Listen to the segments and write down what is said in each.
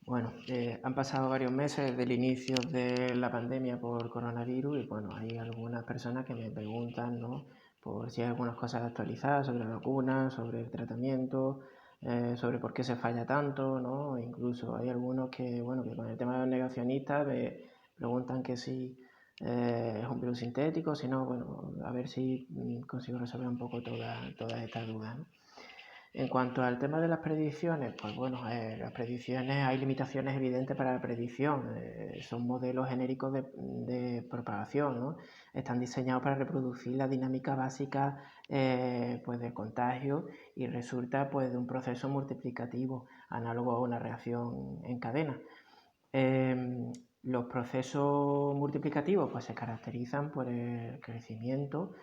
Bueno, han pasado varios meses desde el inicio de la pandemia por coronavirus y bueno, hay algunas personas que me preguntan, ¿no? Por si hay algunas cosas actualizadas sobre la vacuna, sobre el tratamiento, sobre por qué se falla tanto, ¿no? Incluso hay algunos que, bueno, que con el tema de los negacionistas me preguntan que si es un virus sintético, si no, bueno, a ver si consigo resolver un poco todas estas dudas, ¿no? En cuanto al tema de las predicciones, pues bueno, las predicciones, hay limitaciones evidentes para la predicción. Son modelos genéricos de propagación, ¿no? Están diseñados para reproducir la dinámica básica pues del contagio y resulta pues de un proceso multiplicativo, análogo a una reacción en cadena. Los procesos multiplicativos pues, se caracterizan por el crecimiento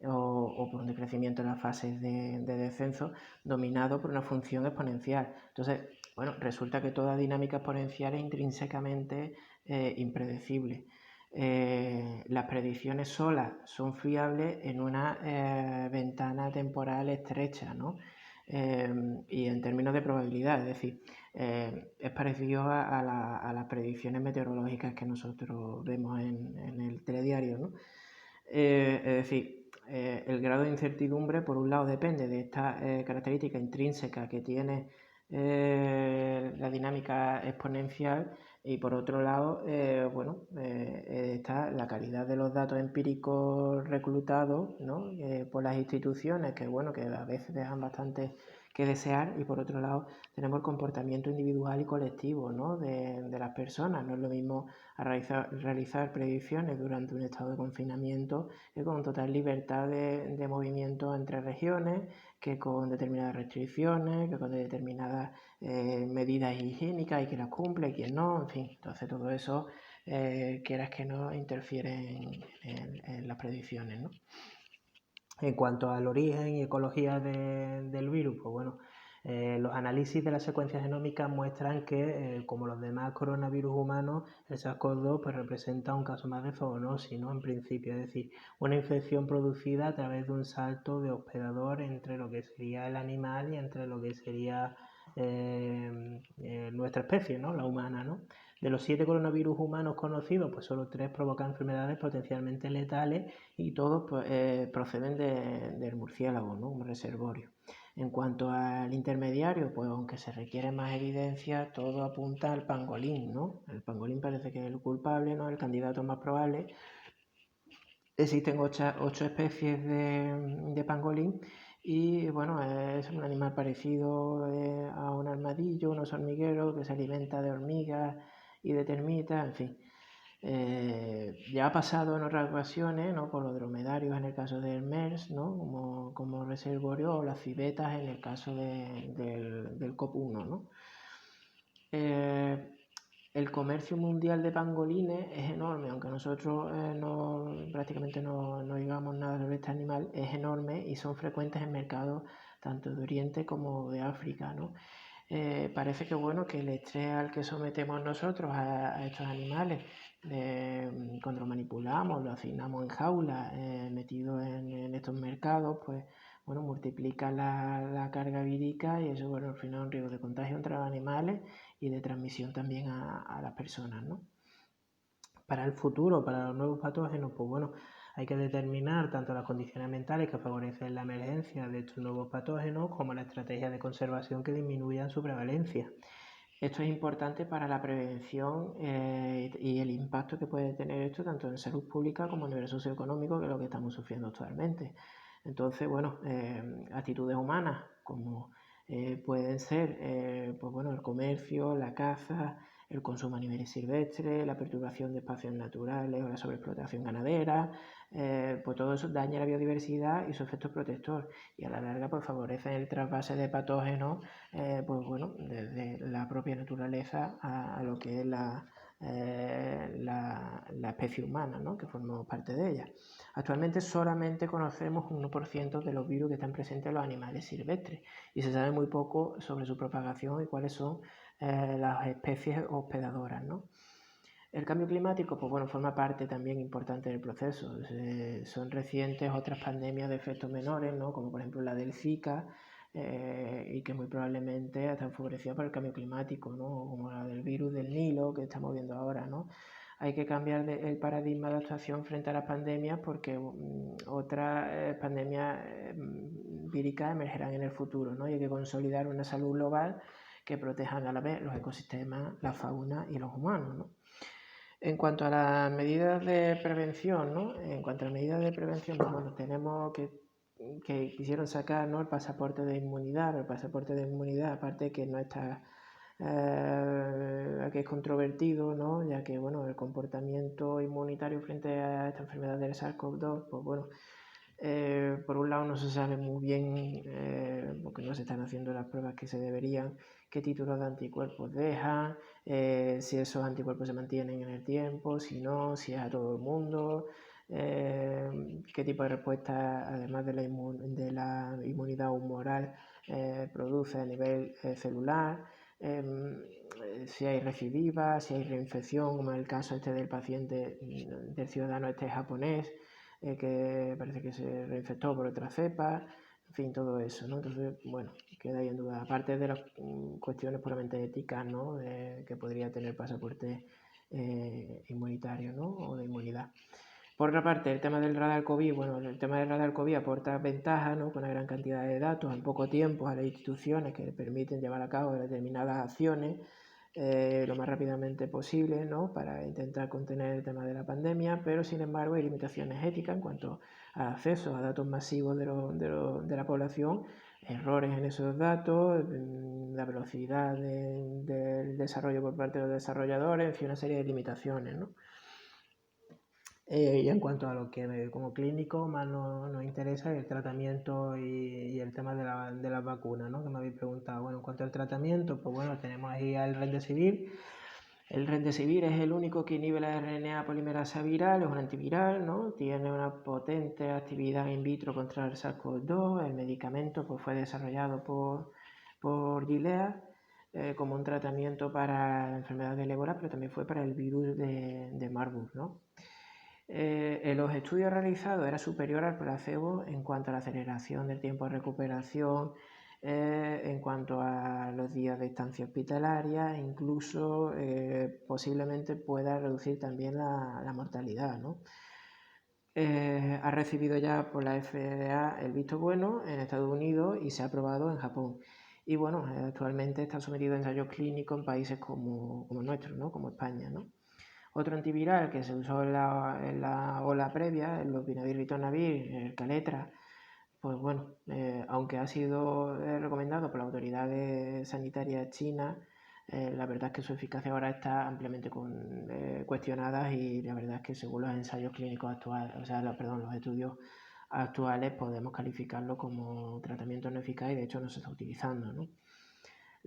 o por un decrecimiento en las fases de descenso dominado por una función exponencial. Entonces, bueno, resulta que toda dinámica exponencial es intrínsecamente impredecible. Las predicciones solas son fiables en una ventana temporal estrecha, ¿no? Y en términos de probabilidad, es decir, es parecido a las predicciones meteorológicas que nosotros vemos en el telediario, ¿no? Es decir, el grado de incertidumbre, por un lado, depende de esta característica intrínseca que tiene la dinámica exponencial y por otro lado, bueno, está la calidad de los datos empíricos reclutados, ¿no? Por las instituciones, que bueno, que a veces dejan bastante que desear, y por otro lado tenemos el comportamiento individual y colectivo, ¿no? de las personas. No es lo mismo realizar predicciones durante un estado de confinamiento que con total libertad de movimiento entre regiones, que con determinadas restricciones, que con determinadas medidas higiénicas y que las cumple y quien no, en fin. Entonces todo eso, quieras que no, interfiere en las predicciones, ¿no? En cuanto al origen y ecología del virus, pues bueno, los análisis de las secuencias genómicas muestran que, como los demás coronavirus humanos, el SARS-CoV-2 pues, representa un caso más de zoonosis, ¿no? En principio, es decir, una infección producida a través de un salto de hospedador entre lo que sería el animal y entre lo que sería nuestra especie, ¿no? La humana, ¿no? De los 7 coronavirus humanos conocidos, pues solo 3 provocan enfermedades potencialmente letales y todos pues, proceden del murciélago, ¿no? Un reservorio. En cuanto al intermediario, pues aunque se requiere más evidencia, todo apunta al pangolín, ¿no? El pangolín parece que es el culpable, ¿no? El candidato más probable. Existen 8 especies de pangolín y bueno, es un animal parecido a un armadillo, unos hormigueros que se alimenta de hormigas y de termitas, en fin. Ya ha pasado en otras ocasiones, ¿no? Por los dromedarios en el caso del MERS, ¿no? como reservorio, o las civetas en el caso del COP1, ¿no? El comercio mundial de pangolines es enorme, aunque nosotros prácticamente no digamos nada sobre este animal, es enorme y son frecuentes en mercados tanto de Oriente como de África, ¿no? Parece que bueno que el estrés al que sometemos nosotros a estos animales, cuando lo manipulamos, lo asignamos en jaulas, metidos en estos mercados, pues bueno, multiplica la carga vírica y eso, bueno, al final es un riesgo de contagio entre los animales y de transmisión también a las personas, ¿no? Para el futuro, para los nuevos patógenos, pues bueno, hay que determinar tanto las condiciones ambientales que favorecen la emergencia de estos nuevos patógenos como la estrategia de conservación que disminuyan su prevalencia. Esto es importante para la prevención y el impacto que puede tener esto tanto en salud pública como a nivel socioeconómico, que es lo que estamos sufriendo actualmente. Entonces, bueno, actitudes humanas como pueden ser pues bueno, el comercio, la caza, el consumo a nivel silvestre, la perturbación de espacios naturales o la sobreexplotación ganadera, pues todo eso daña la biodiversidad y su efecto protector y a la larga pues favorece el trasvase de patógenos pues bueno, desde la propia naturaleza a lo que es la especie humana, ¿no? Que formamos parte de ella. Actualmente solamente conocemos un 1% de los virus que están presentes en los animales silvestres y se sabe muy poco sobre su propagación y cuáles son las especies hospedadoras, ¿no? El cambio climático, pues bueno, forma parte también importante del proceso. Son recientes otras pandemias de efectos menores, ¿no? Como por ejemplo la del Zika, y que muy probablemente está favorecida por el cambio climático, ¿no? Como la del virus del Nilo que estamos viendo ahora, ¿no? Hay que cambiar el paradigma de actuación frente a las pandemias porque otras pandemias víricas emergerán en el futuro, ¿no? Y hay que consolidar una salud global que protejan a la vez los ecosistemas, la fauna y los humanos, ¿no? En cuanto a las medidas de prevención, ¿no? En cuanto a las medidas de prevención, pues bueno, tenemos que quisieron sacar, ¿no?, el pasaporte de inmunidad. El pasaporte de inmunidad, aparte que no está, que es controvertido, ¿no?, ya que bueno, el comportamiento inmunitario frente a esta enfermedad del SARS-CoV-2, pues bueno, por un lado no se sabe muy bien, porque no se están haciendo las pruebas que se deberían, qué títulos de anticuerpos dejan, si esos anticuerpos se mantienen en el tiempo, si no, si es a todo el mundo, qué tipo de respuesta, además de la inmunidad humoral, produce a nivel celular, si hay recidiva, si hay reinfección, como en el caso este del paciente, del ciudadano este japonés, que parece que se reinfectó por otra cepa, en fin, todo eso, ¿no? Entonces, bueno, queda ahí en duda, aparte de las cuestiones puramente éticas, ¿no?, que podría tener pasaporte inmunitario, ¿no?, o de inmunidad. Por otra parte, el tema del radar COVID, bueno, el tema del radar COVID aporta ventajas, ¿no?, con una gran cantidad de datos en poco tiempo a las instituciones que permiten llevar a cabo determinadas acciones lo más rápidamente posible, ¿no?, para intentar contener el tema de la pandemia, pero sin embargo hay limitaciones éticas en cuanto al acceso a datos masivos de la población, errores en esos datos, la velocidad del desarrollo por parte de los desarrolladores, en fin, una serie de limitaciones, ¿no? Y en cuanto a lo que como clínico más nos interesa, el tratamiento y el tema de las vacunas, ¿no?, que me habéis preguntado. Bueno, en cuanto al tratamiento, pues bueno, tenemos ahí al Remdesivir. El Remdesivir es el único que inhibe la RNA polimerasa viral, es un antiviral, ¿no? Tiene una potente actividad in vitro contra el SARS-CoV-2. El medicamento pues, fue desarrollado por Gilead como un tratamiento para la enfermedad del ébola, pero también fue para el virus de Marburg, ¿no? En los estudios realizados era superior al placebo en cuanto a la aceleración del tiempo de recuperación, en cuanto a los días de estancia hospitalaria, incluso posiblemente pueda reducir también la mortalidad, ¿no? Ha recibido ya por la FDA el visto bueno en Estados Unidos y se ha aprobado en Japón. Y bueno, actualmente está sometido a ensayos clínicos en países como nuestros, ¿no?, como España, ¿no? Otro antiviral que se usó en la ola previa, el lopinavir, ritonavir, el Kaletra, pues bueno, aunque ha sido recomendado por las autoridades sanitarias chinas, la verdad es que su eficacia ahora está ampliamente cuestionada y la verdad es que según los ensayos clínicos actuales, los estudios actuales, podemos calificarlo como tratamiento no eficaz y de hecho no se está utilizando, ¿no?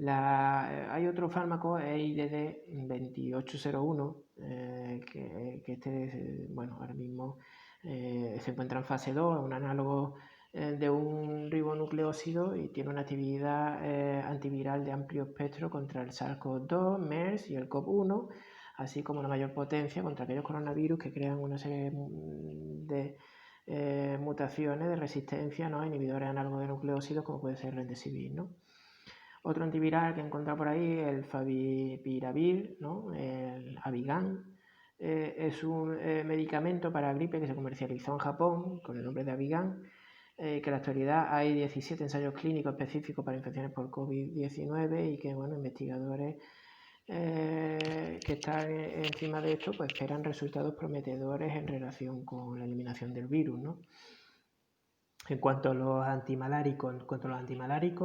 Hay otro fármaco, IDD 2801, que bueno, ahora mismo se encuentra en fase 2, es un análogo de un ribonucleósido y tiene una actividad antiviral de amplio espectro contra el SARS-CoV-2, MERS y el CoV-1, así como una mayor potencia contra aquellos coronavirus que crean una serie de mutaciones de resistencia, ¿no?, a inhibidores análogos de nucleósidos como puede ser el Remdesivir, ¿no? Otro antiviral que he encontrado por ahí, el Favipiravir, ¿no?, el Avigan, es un medicamento para gripe que se comercializó en Japón con el nombre de Avigan, que en la actualidad hay 17 ensayos clínicos específicos para infecciones por COVID-19 y que, bueno, investigadores que están encima de esto pues esperan resultados prometedores en relación con la eliminación del virus, ¿no? En cuanto a los antimaláricos,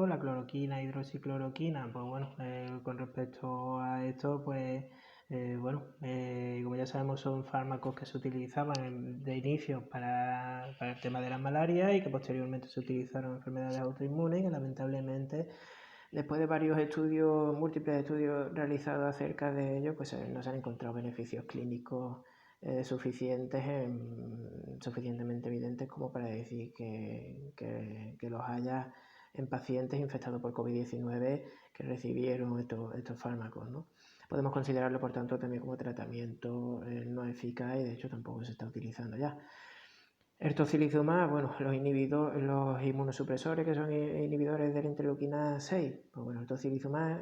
la cloroquina, hidroxicloroquina, pues bueno, con respecto a esto, pues como ya sabemos, son fármacos que se utilizaban de inicio para el tema de la malaria y que posteriormente se utilizaron en enfermedades autoinmunes y que lamentablemente, después de varios estudios, múltiples estudios realizados acerca de ello, pues no se han encontrado beneficios clínicos suficientemente evidentes como para decir que los haya en pacientes infectados por COVID-19 que recibieron estos fármacos, ¿no? Podemos considerarlo, por tanto, también como tratamiento no eficaz y de hecho tampoco se está utilizando ya. El tocilizumab, bueno, los inmunosupresores que son inhibidores de la interleuquina 6, pues bueno, el tocilizumab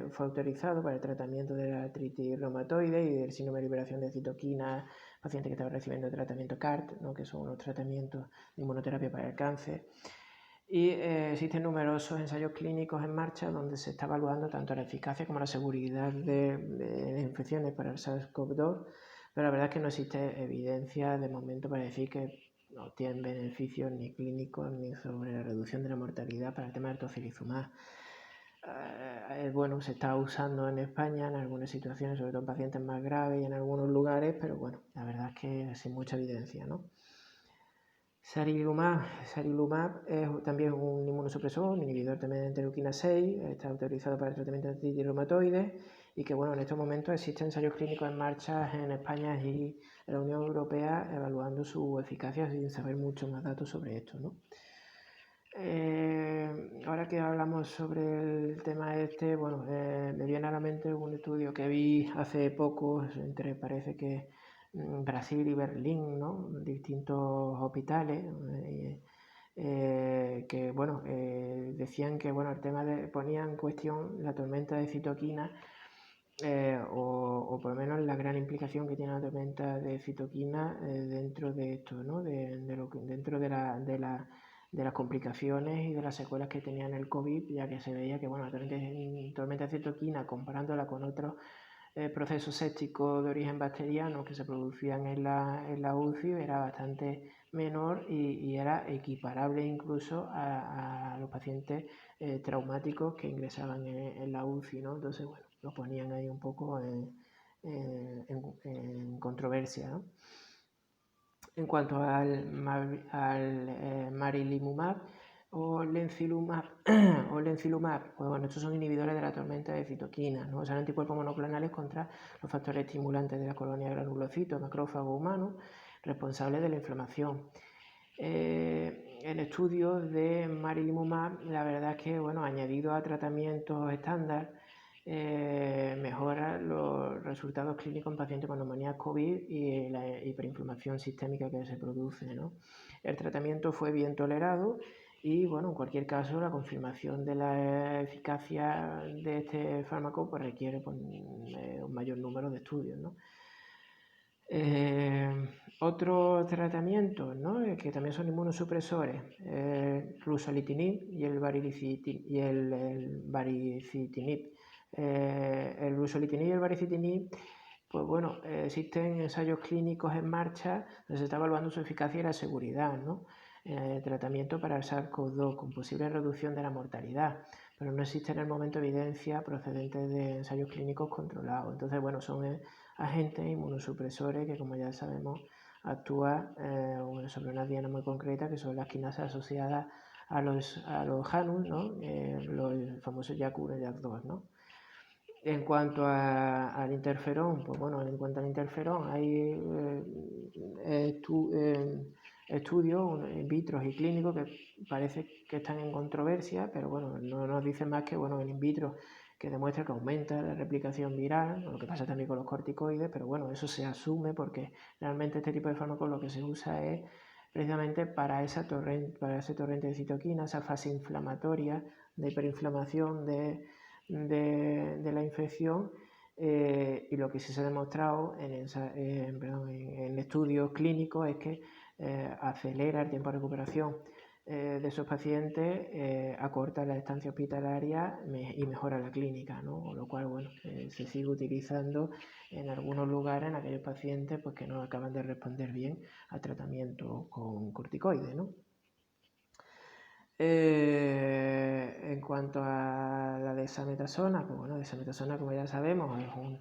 fue autorizado para el tratamiento de la artritis reumatoide y del síndrome de liberación de citoquinas, pacientes que estaban recibiendo tratamiento CART, ¿no? Que son unos tratamientos de inmunoterapia para el cáncer. Y existen numerosos ensayos clínicos en marcha donde se está evaluando tanto la eficacia como la seguridad de infecciones para el SARS-CoV-2, pero la verdad es que no existe evidencia de momento para decir que no tienen beneficios ni clínicos ni sobre la reducción de la mortalidad para el tema del tocilizumab. Bueno, se está usando en España en algunas situaciones, sobre todo en pacientes más graves y en algunos lugares, pero bueno, la verdad es que sin mucha evidencia, ¿no? Sarilumab es también un inmunosupresor, un inhibidor también de interleuquina 6, está autorizado para el tratamiento de artritis reumatoide y que bueno, en estos momentos existen ensayos clínicos en marcha en España y en la Unión Europea evaluando su eficacia sin saber mucho más datos sobre esto, ¿no? Ahora que hablamos sobre el tema este, bueno, me viene a la mente un estudio que vi hace poco entre, parece que Brasil y Berlín, ¿no? Distintos hospitales que, bueno, decían que, bueno, el tema ponía en cuestión la tormenta de citoquinas o por lo menos la gran implicación que tiene la tormenta de citoquinas dentro de esto, ¿no? Dentro de las complicaciones y de las secuelas que tenía en el COVID, ya que se veía que, bueno, la tormenta de citoquinas, comparándola con otros procesos sépticos de origen bacteriano que se producían en la UCI, era bastante menor y era equiparable incluso a los pacientes traumáticos que ingresaban en la UCI, ¿no? Entonces, bueno, lo ponían ahí un poco en controversia, ¿no? En cuanto al marilimumab o lencilumab, pues bueno, estos son inhibidores de la tormenta de citoquinas, ¿no? Son anticuerpos monoclonales contra los factores estimulantes de la colonia de granulocitos, macrófago humano, responsables de la inflamación. El estudio de marilimumab, la verdad es que, bueno, añadido a tratamientos estándar, mejora los resultados clínicos en pacientes con neumonía COVID y la hiperinflamación sistémica que se produce, ¿no? El tratamiento fue bien tolerado y, bueno, en cualquier caso, la confirmación de la eficacia de este fármaco pues, requiere pues, un mayor número de estudios, ¿no? Otros tratamientos, ¿no? Que también son inmunosupresores, ruxolitinib y el baricitinib. El ruxolitinib y el baricitinib, pues bueno, existen ensayos clínicos en marcha donde se está evaluando su eficacia y la seguridad, ¿no? Tratamiento para el SARS-CoV-2 con posible reducción de la mortalidad, pero no existe en el momento evidencia procedente de ensayos clínicos controlados. Entonces, bueno, son agentes inmunosupresores que, como ya sabemos, actúan sobre unas dianas muy concretas que son las quinasas asociadas a los JANUS, ¿no? Los famosos JAK1 y JAK2, ¿no? En cuanto al interferón, pues bueno, en cuanto al interferón hay estudios in vitro y clínicos que parece que están en controversia, pero bueno, no nos dice más que, bueno, el in vitro que demuestra que aumenta la replicación viral, lo que pasa también con los corticoides, pero bueno, eso se asume porque realmente este tipo de fármacos lo que se usa es precisamente para ese torrente de citoquinas, esa fase inflamatoria, de hiperinflamación de la infección, y lo que sí se ha demostrado en estudios clínicos es que acelera el tiempo de recuperación de esos pacientes, acorta la estancia hospitalaria y mejora la clínica, ¿no? Con lo cual, bueno, se sigue utilizando en algunos lugares en aquellos pacientes pues, que no acaban de responder bien al tratamiento con corticoides, ¿no? En cuanto a la desametasona, pues bueno, desametasona, como ya sabemos, es un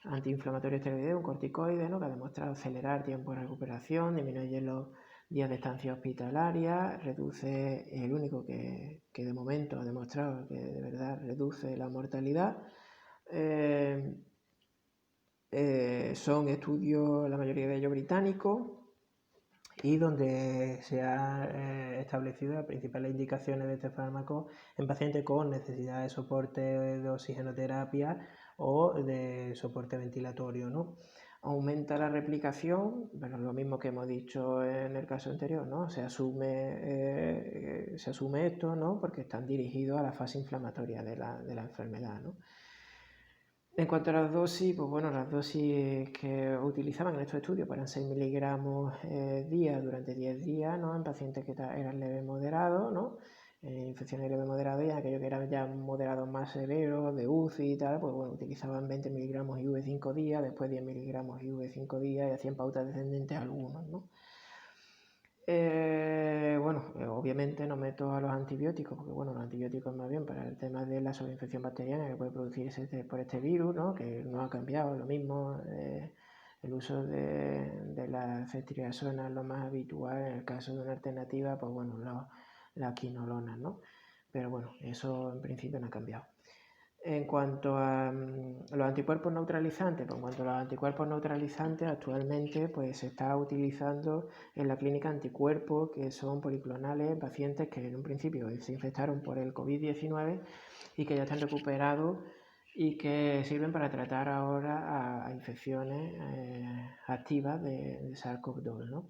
antiinflamatorio esteroideo, un corticoide, ¿no? Que ha demostrado acelerar tiempo de recuperación, disminuye los días de estancia hospitalaria, reduce, es el único que de momento ha demostrado que de verdad reduce la mortalidad. Son estudios, la mayoría de ellos británicos, y donde se ha establecido las principales indicaciones de este fármaco en pacientes con necesidad de soporte de oxigenoterapia o de soporte ventilatorio, ¿no? aumenta la replicación, pero lo mismo que hemos dicho en el caso anterior, ¿no? Se asume esto, ¿no? Porque están dirigidos a la fase inflamatoria de la enfermedad, ¿no? En cuanto a las dosis, pues bueno, las dosis que utilizaban en estos estudios eran 6 miligramos día durante 10 días, ¿no? En pacientes que eran leves moderados, ¿no? Infecciones leve moderadas, y en aquellos que eran ya moderados más severos, de UCI y tal, pues bueno, utilizaban 20 miligramos IV 5 días, después 10 miligramos IV 5 días y hacían pautas descendentes algunos, ¿no? Obviamente no meto a los antibióticos, porque bueno, los antibióticos más bien para el tema de la sobreinfección bacteriana que puede producirse por este virus, ¿no? Que no ha cambiado, lo mismo, el uso de la ceftriaxona es lo más habitual. En el caso de una alternativa, pues bueno, la quinolona, ¿no? Pero bueno, eso en principio no ha cambiado. En cuanto a los anticuerpos neutralizantes, pues en cuanto a los anticuerpos neutralizantes, actualmente pues se está utilizando en la clínica anticuerpos que son policlonales en pacientes que en un principio se infectaron por el COVID-19 y que ya están recuperados y que sirven para tratar ahora a infecciones activas de SARS-CoV-2, ¿no?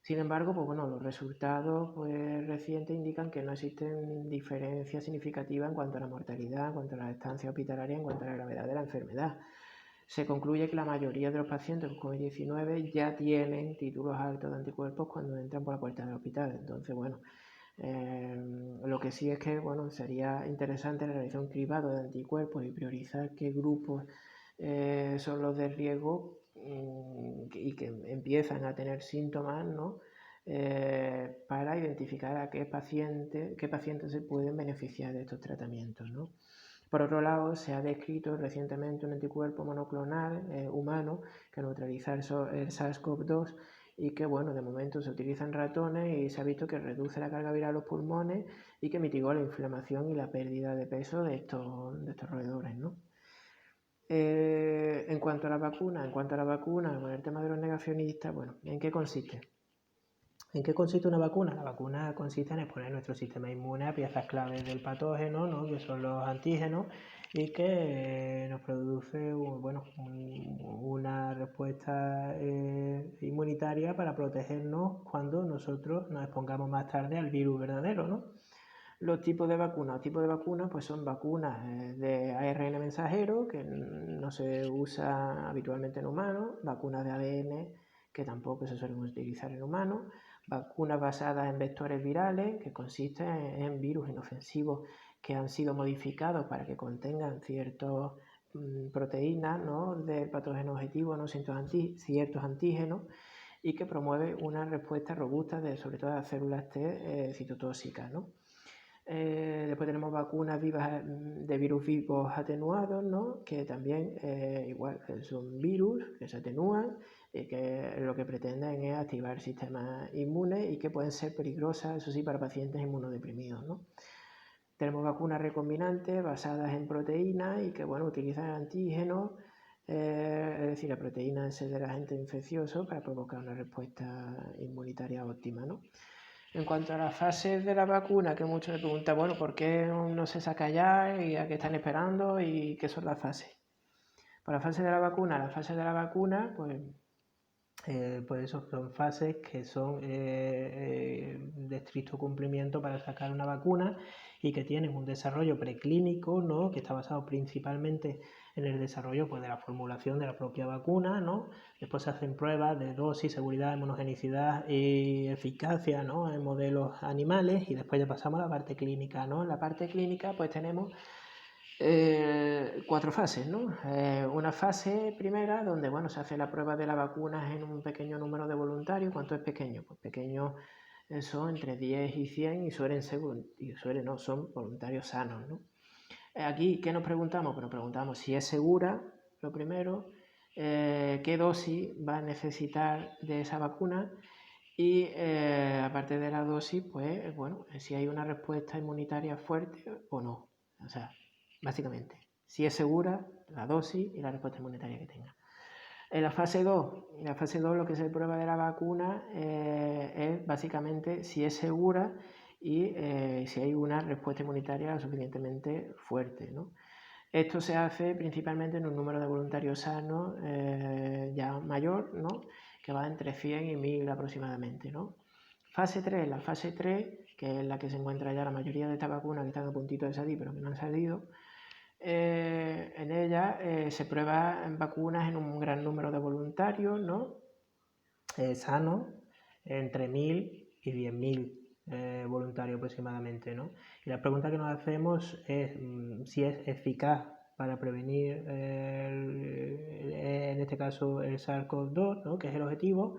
Sin embargo, pues bueno, los resultados pues, recientes indican que no existen diferencias significativas en cuanto a la mortalidad, en cuanto a la estancia hospitalaria, en cuanto a la gravedad de la enfermedad. Se concluye que la mayoría de los pacientes con COVID-19 ya tienen títulos altos de anticuerpos cuando entran por la puerta del hospital. Entonces, bueno, lo que sí es que bueno, sería interesante realizar un cribado de anticuerpos y priorizar qué grupos son los de riesgo y que empiezan a tener síntomas, ¿no? Para identificar a qué pacientes se pueden beneficiar de estos tratamientos, ¿no? Por otro lado, se ha descrito recientemente un anticuerpo monoclonal humano que neutraliza el SARS-CoV-2 y que, bueno, de momento se utiliza en ratones y se ha visto que reduce la carga viral a los pulmones y que mitigó la inflamación y la pérdida de peso de estos roedores, ¿no? En cuanto a la vacuna, con el tema de los negacionistas, bueno, ¿en qué consiste? ¿En qué consiste una vacuna? La vacuna consiste en exponer nuestro sistema inmune a piezas claves del patógeno, ¿no? Que son los antígenos, y que nos produce una respuesta inmunitaria para protegernos cuando nosotros nos expongamos más tarde al virus verdadero, ¿no? Los tipos de vacunas. Pues son vacunas de ARN mensajero, que no se usa habitualmente en humanos, vacunas de ADN, que tampoco se suelen utilizar en humanos, vacunas basadas en vectores virales, que consisten en virus inofensivos que han sido modificados para que contengan ciertas proteínas, ¿no? Del patógeno objetivo, ¿no? Ciertos antígenos, y que promueve una respuesta robusta sobre todo de las células T citotóxicas, ¿no? Después tenemos vacunas vivas de virus vivos atenuados, ¿no? Que también igual son virus que se atenúan y que lo que pretenden es activar el sistema inmune y que pueden ser peligrosas, eso sí, para pacientes inmunodeprimidos, ¿no? Tenemos vacunas recombinantes basadas en proteínas y que, bueno, utilizan antígenos, es decir, la proteína es del agente infeccioso para provocar una respuesta inmunitaria óptima, ¿no? En cuanto a las fases de la vacuna, que muchos me preguntan, bueno, ¿por qué no se saca ya y a qué están esperando y qué son las fases? Pues la fase de la vacuna, pues eso son fases que son de estricto cumplimiento para sacar una vacuna y que tienen un desarrollo preclínico, ¿no? Que está basado principalmente en el desarrollo pues, de la formulación de la propia vacuna, ¿no? Después se hacen pruebas de dosis, seguridad, inmunogenicidad y eficacia, ¿no? En modelos animales, y después ya pasamos a la parte clínica, ¿no? En la parte clínica pues tenemos 4 fases, ¿no? Una fase primera donde, bueno, se hace la prueba de la vacuna en un pequeño número de voluntarios. ¿Cuánto es pequeño? Pues pequeño son entre 10 y 100 y son voluntarios sanos, ¿no? Aquí, ¿qué nos preguntamos? Pues nos preguntamos si es segura, lo primero, qué dosis va a necesitar de esa vacuna y aparte de la dosis, pues bueno, si hay una respuesta inmunitaria fuerte o no. O sea, básicamente, si es segura la dosis y la respuesta inmunitaria que tenga. En la fase 2, lo que se prueba de la vacuna es básicamente si es segura y si hay una respuesta inmunitaria suficientemente fuerte, ¿no? Esto se hace principalmente en un número de voluntarios sanos ya mayor, ¿no? Que va entre 100 y 1000 aproximadamente, ¿no? Fase 3, la fase 3, que es la que se encuentra ya la mayoría de estas vacunas que están a puntito de salir, pero que no han salido. En ella se prueban vacunas en un gran número de voluntarios, ¿no? Sanos, entre 1000 y 10.000 voluntarios aproximadamente, ¿no? Y la pregunta que nos hacemos es si es eficaz para prevenir, en este caso, el SARS-CoV-2, ¿no? Que es el objetivo,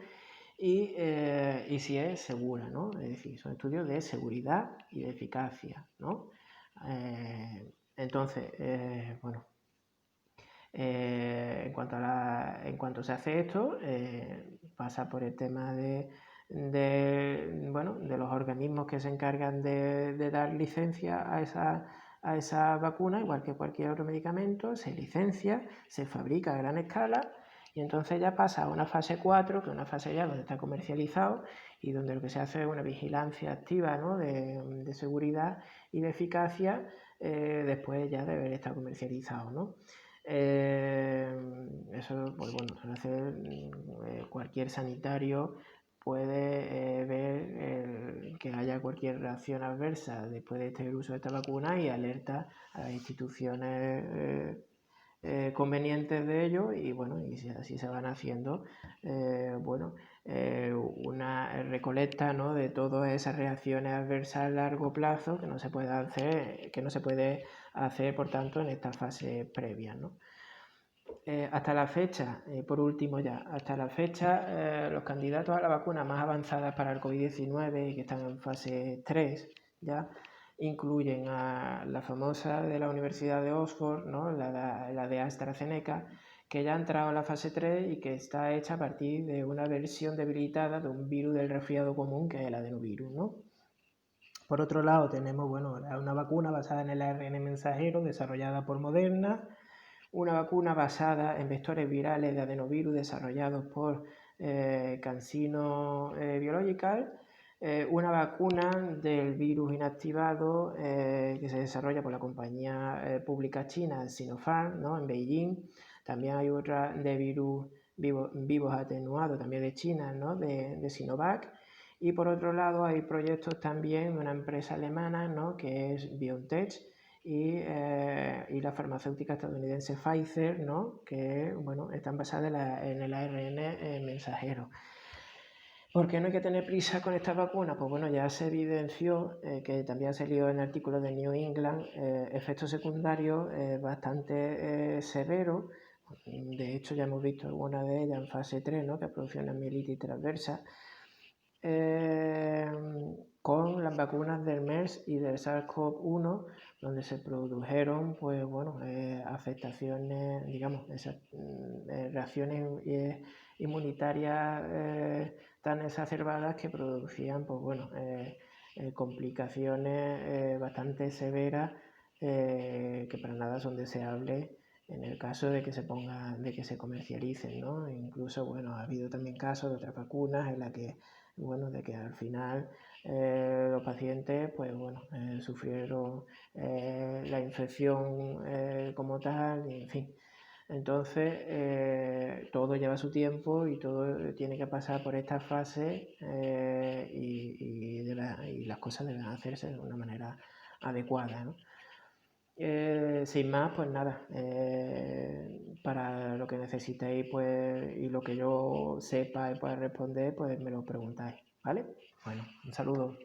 y si es segura, ¿no? Es decir, son estudios de seguridad y de eficacia, ¿no? Entonces, bueno, en cuanto se hace esto, pasa por el tema de los organismos que se encargan de dar licencia a esa vacuna, igual que cualquier otro medicamento, se licencia, se fabrica a gran escala y entonces ya pasa a una fase 4, que es una fase ya donde está comercializado y donde lo que se hace es una vigilancia activa, ¿no? de seguridad y de eficacia después ya de haber estado comercializado, ¿no? Eso, pues bueno, suele hacer cualquier sanitario puede ver que haya cualquier reacción adversa después de este uso de esta vacuna y alerta a las instituciones convenientes de ello y bueno, y si así se van haciendo, una recolecta, ¿no? de todas esas reacciones adversas a largo plazo que no se puede hacer, por tanto, en esta fase previa, ¿no? Hasta la fecha, por último ya, hasta la fecha los candidatos a la vacuna más avanzada para el COVID-19 y que están en fase 3 ya incluyen a la famosa de la Universidad de Oxford, ¿no? la de AstraZeneca, que ya ha entrado a la fase 3 y que está hecha a partir de una versión debilitada de un virus del resfriado común que es el adenovirus, ¿no? Por otro lado tenemos una vacuna basada en el ARN mensajero desarrollada por Moderna, una vacuna basada en vectores virales de adenovirus desarrollados por CanSino Biological, una vacuna del virus inactivado que se desarrolla por la compañía pública china Sinopharm, ¿no? en Beijing. También hay otra de virus vivos atenuados, también de China, ¿no? de Sinovac. Y por otro lado hay proyectos también de una empresa alemana, ¿no? que es BioNTech, y la farmacéutica estadounidense Pfizer, ¿no? que están basadas en el ARN mensajero. ¿Por qué no hay que tener prisa con esta vacuna? Pues bueno, ya se evidenció, que también ha salido en artículos de New England, efectos secundarios bastante severos. De hecho, ya hemos visto algunas de ellas en fase 3, ¿no? que producen una mielitis transversa. Con las vacunas del MERS y del SARS-CoV-1, donde se produjeron afectaciones, digamos, esas reacciones inmunitarias tan exacerbadas que producían complicaciones bastante severas que para nada son deseables en el caso de que se comercialicen, ¿no? Incluso, ha habido también casos de otras vacunas en las que de que al final los pacientes sufrieron la infección como tal, y, en fin. Entonces todo lleva su tiempo y todo tiene que pasar por esta fase y las cosas deben hacerse de una manera adecuada, ¿no? Sin más, pues nada, para lo que necesitéis y lo que yo sepa y pueda responder, pues me lo preguntáis, ¿vale? Bueno, un saludo.